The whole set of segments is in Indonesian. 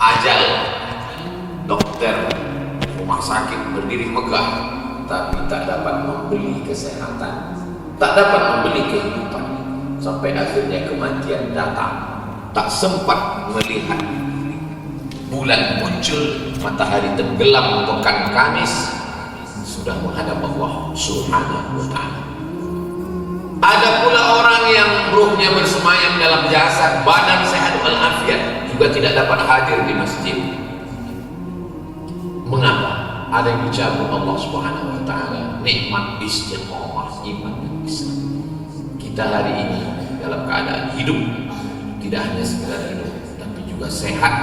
ajal, dokter, rumah sakit berdiri megah, tapi tak dapat membeli kesehatan, tak dapat membeli kehidupan, sampai akhirnya kematian datang. Tak sempat melihat bulan muncul, matahari tenggelam pekan Kamis, sudah menghadap Allah Subhanahu wa ta'ala. Ada pula orang yang ruhnya bersemayam dalam jasad, badan sehat walafiat, juga tidak dapat hadir di masjid. Mengapa? Ada yang dicabut Allah Subhanahu wa ta'ala nikmat istiqomah iman dan Islam. Kita hari ini dalam keadaan hidup, tidak hanya sekedar hidup, tapi juga sehat.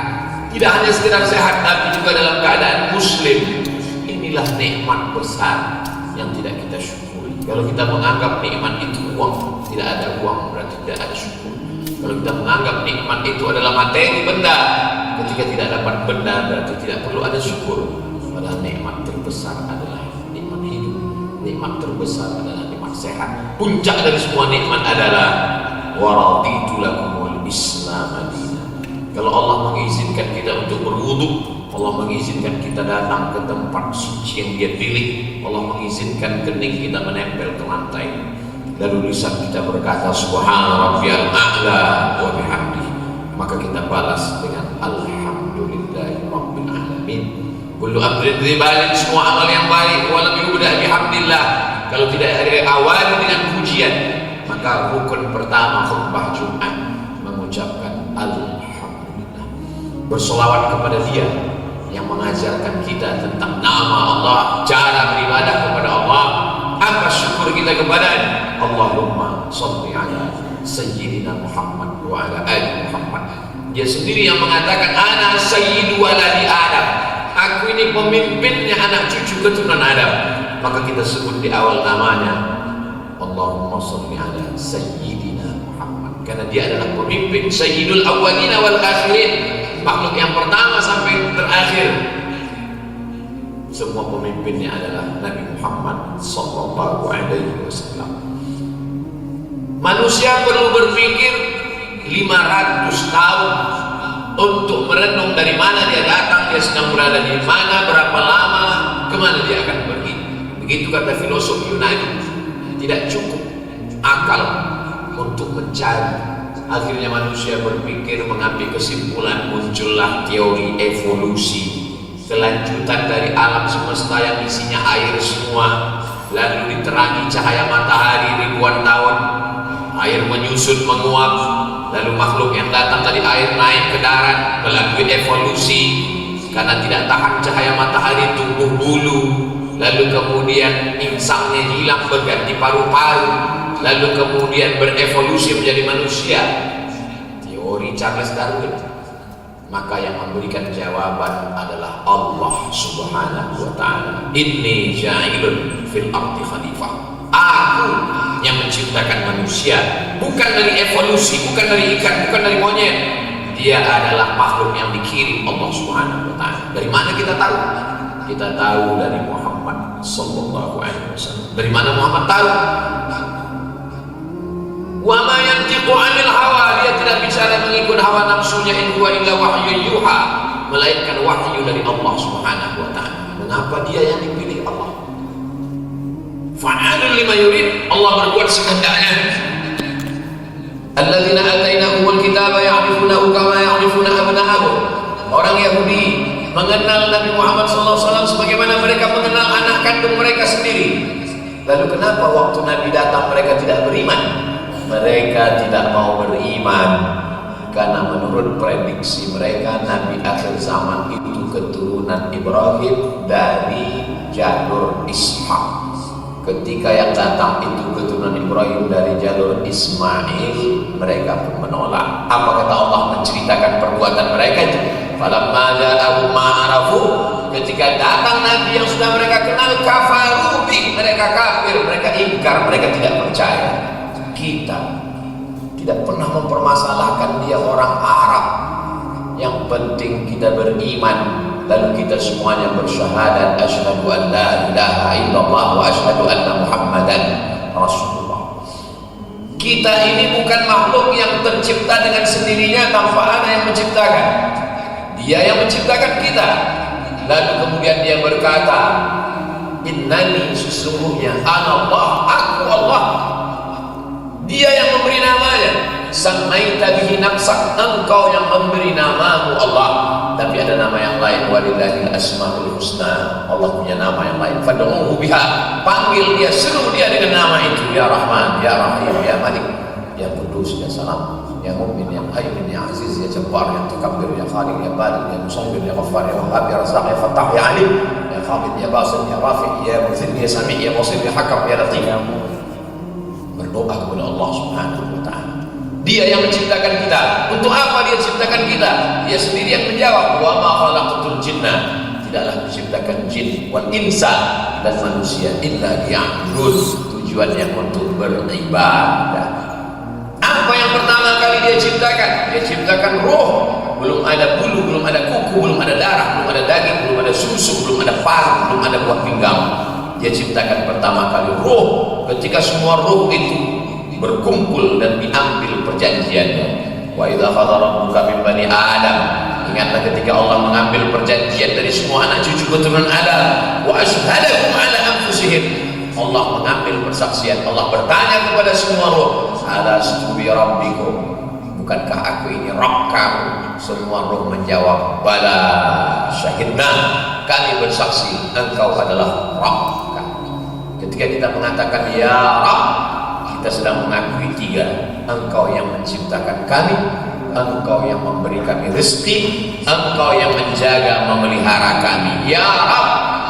Tidak hanya sekedar sehat, tapi juga dalam keadaan muslim. Inilah nikmat besar yang tidak kita syukuri. Kalau kita menganggap nikmat itu uang, tidak ada uang berarti tidak ada syukur. Kalau kita menganggap nikmat itu adalah materi, benda, ketika tidak dapat benda berarti tidak perlu ada syukur. Padahal nikmat terbesar adalah nikmat hidup. Nikmat terbesar adalah nikmat sehat. Puncak dari semua nikmat adalah waraditu lakumul Islam madinah. Kalau Allah mengizinkan kita untuk berwudu, Allah mengizinkan kita datang ke tempat suci yang Dia pilih, Allah mengizinkan kening kita menempel ke lantai, lalu lisan kita berkata subhana rabbiyal a'la wa bihamdihi, maka kita balas dengan alhamdulillahi rabbil alamin. Kullu amrin dzibal, semua amal yang baik walam yubda bihamdillah, kalau tidak diawali dengan pujian, maka rukun pertama khutbah Jumat mengucapkan alhamdulillah, bersolawat kepada Dia yang mengajarkan kita tentang nama Allah, cara beribadah kepada Allah, apa syukur kita kepadanya. Allahumma sholli ala sayyidina Muhammad wa ala ali Muhammad. Dia sendiri yang mengatakan ana sayyidu waladi Adam, aku ini pemimpinnya anak cucu keturunan Adam. Maka kita sebut di awal namanya Allahumma sholli ala sayyidina Muhammad, karena dia adalah pemimpin, sayyidul awwalina wal akhirin, makhluk yang pertama sampai terakhir. Semua pemimpinnya adalah Nabi Muhammad sallallahu alaihi wasallam. Manusia perlu berpikir 500 tahun untuk merenung dari mana dia datang, dia sedang berada di mana, berapa lama, kemana dia akan pergi. Begitu kata filosof Yunani. Tidak cukup akal untuk mencari. Akhirnya manusia berpikir, mengambil kesimpulan, muncullah teori evolusi, kelanjutan dari alam semesta yang isinya air semua, lalu diterangi cahaya matahari ribuan tahun, air menyusut menguap, lalu makhluk yang datang dari air naik ke darat melalui evolusi, karena tidak tahan cahaya matahari tumbuh bulu, lalu kemudian insangnya hilang berganti paru-paru, lalu kemudian berevolusi menjadi manusia. Teori Charles Darwin. Maka yang memberikan jawaban adalah Allah Subhanahu wa ta'ala. Inni ja'ilun fil ardi khalifah. Aku yang menciptakan manusia, bukan dari evolusi, bukan dari ikan, bukan dari monyet. Dia adalah makhluk yang dikirim Allah Subhanahu wa ta'ala. Dari mana kita tahu? Kita tahu dari Muhammad sallallahu alaihi wasallam. Dari mana Muhammad tahu? Wa ma yantiqu 'anil hawa, dia tidak bicara mengikut hawa nafsunya, in huwa illa wahyun yuha, melainkan wahyu dari Allah Subhanahu wa ta'ala. Mengapa dia yang dipilih Allah? Fa'alun lima yurid, Allah berbuat sekehendaknya. Alladzina atainahumul kitaba ya'rifunahu kama ya'rifuna abna'ahum. Orang Yahudi mengenal Nabi Muhammad SAW sebagaimana mereka mengenal anak kandung mereka sendiri. Lalu kenapa waktu Nabi datang mereka tidak beriman? Mereka tidak mau beriman karena menurut prediksi mereka Nabi akhir zaman itu keturunan Ibrahim dari jalur Ishak. Ketika yang datang itu keturunan Ibrahim dari jalur Ismail, mereka pun menolak. Apa kata Allah menceritakan perbuatan mereka itu? Falamma ja'ahum ma arafu, ketika datang Nabi yang sudah mereka kenal, kafaru bih, mereka kafir, mereka ingkar, mereka tidak percaya. Kita tidak pernah mempermasalahkan dia orang Arab. Yang penting kita beriman, lalu kita semuanya bersyahadat asyhadu an la ilaha illallah wa asyhadu anna Muhammadan Rasulullah. Kita ini bukan makhluk yang tercipta dengan sendirinya tanpa ada yang menciptakan. Dia yang menciptakan kita. Lalu kemudian dia berkata, innani, sesungguhnya Allah, aku Allah. Dia yang memberi namanya. Samaita bihi nafsak, engkau yang memberi namamu Allah. Tapi ada nama yang lain, walillahil asmaul husna. Allah punya nama yang lain. Fad'uhu biha, panggil dia, seru dia dengan nama itu. Ya Rahman, Ya Rahim, Ya Malik, Ya Qudus, Ya Salam, Ya Mu'min, Ya Muhaimin, Ya Aziz, Ya Jabbar, Ya Takabbir, Ya Khaliq, Ya Balik, Ya Musawwir, Ya Ghaffar, Ya Wahhab, Ya Razzaq, Ya Fattah, Ya Alim, Ya Khabid, Ya Basit, Ya Rafi', Ya Muthil, Ya Sami', Ya Basir, Ya Hakam, Ya Latif. Berdoa kepada Allah Subhanahu wa Ta'ala. Dia yang menciptakan kita. Untuk apa dia ciptakan kita? Dia sendiri yang menjawab, wa ma khalaqtul jinna, tidaklah diciptakan jin wal insa, dan manusia, illa liya'budun, tujuannya untuk beribadah. Apa yang pertama kali dia ciptakan? Dia ciptakan roh. Belum ada bulu, belum ada kuku, belum ada darah, belum ada daging, belum ada susu, belum ada paru, belum ada buah pinggang. Dia ciptakan pertama kali roh. Ketika semua roh itu berkumpul dan diambil perjanjiannya. Wa idza qadara rabbuka min bani Adam, ingatlah ketika Allah mengambil perjanjian dari semua anak cucu keturunan Adam. Wa asyhadahum ala anfusihim, Allah mengambil persaksian. Allah bertanya kepada semua roh, alastu bi rabbikum, bukankah aku ini Rabb kamu? Semua roh menjawab, bala syahidna, kami bersaksi engkau adalah Rabb kami. Ketika kita mengatakan ya Rabb, kita sedang mengakui tiga. Engkau yang menciptakan kami, engkau yang memberi kami rezeki, engkau yang menjaga memelihara kami. Ya Rabb,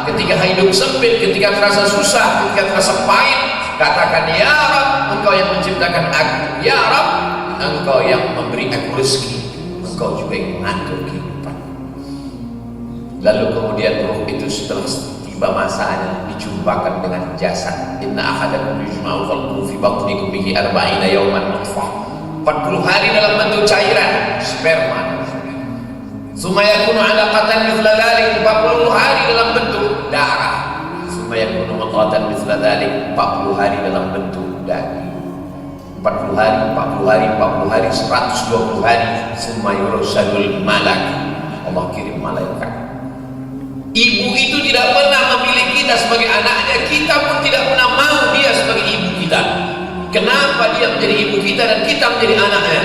ketika hidup sempit, ketika terasa susah, ketika terasa pahit, katakan ya Rabb, engkau yang menciptakan aku. Ya Rabb, engkau yang memberi aku rezeki, engkau juga yang mengatur kehidupan. Lalu kemudian roh itu setelah tiba masanya dijumpakan dengan jasad. Inna ahadakum yujma'u khalquhu fi batni ummihi 40 yawman nutfah, 40 hari dalam bentuk cairan sperma. Summa yakunu 'alaqatan mithla dhalik, 40 hari dalam bentuk darah. Summa yakunu mudghatan mithla dhalik, 40 hari dalam bentuk daging. 40 hari, 40 hari, 40 hari, 120 hari. Summa yursalul malak, Allah kirim malaikat. Ibu itu tidak pernah memilih kita sebagai anaknya, kita pun tidak pernah mau dia sebagai ibu kita. Kenapa dia menjadi ibu kita dan kita menjadi anaknya?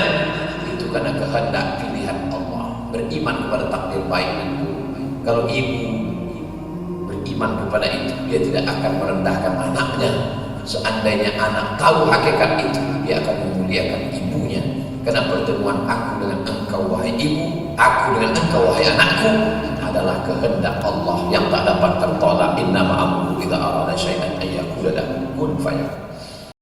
Itu karena kehendak pilihan Allah. Beriman kepada takdir baik dan buruk. Kalau ibu beriman kepada itu, dia tidak akan merendahkan anaknya. Seandainya anak tahu hakikat itu, dia akan memuliakan ibunya. Karena pertemuan aku dengan engkau wahai ibu, aku dengan engkau wahai anakku, adalah kehendak Allah yang tak dapat tertolak. Innama amruhu idza arada syai'an ay yaqula lahu kun fayakun.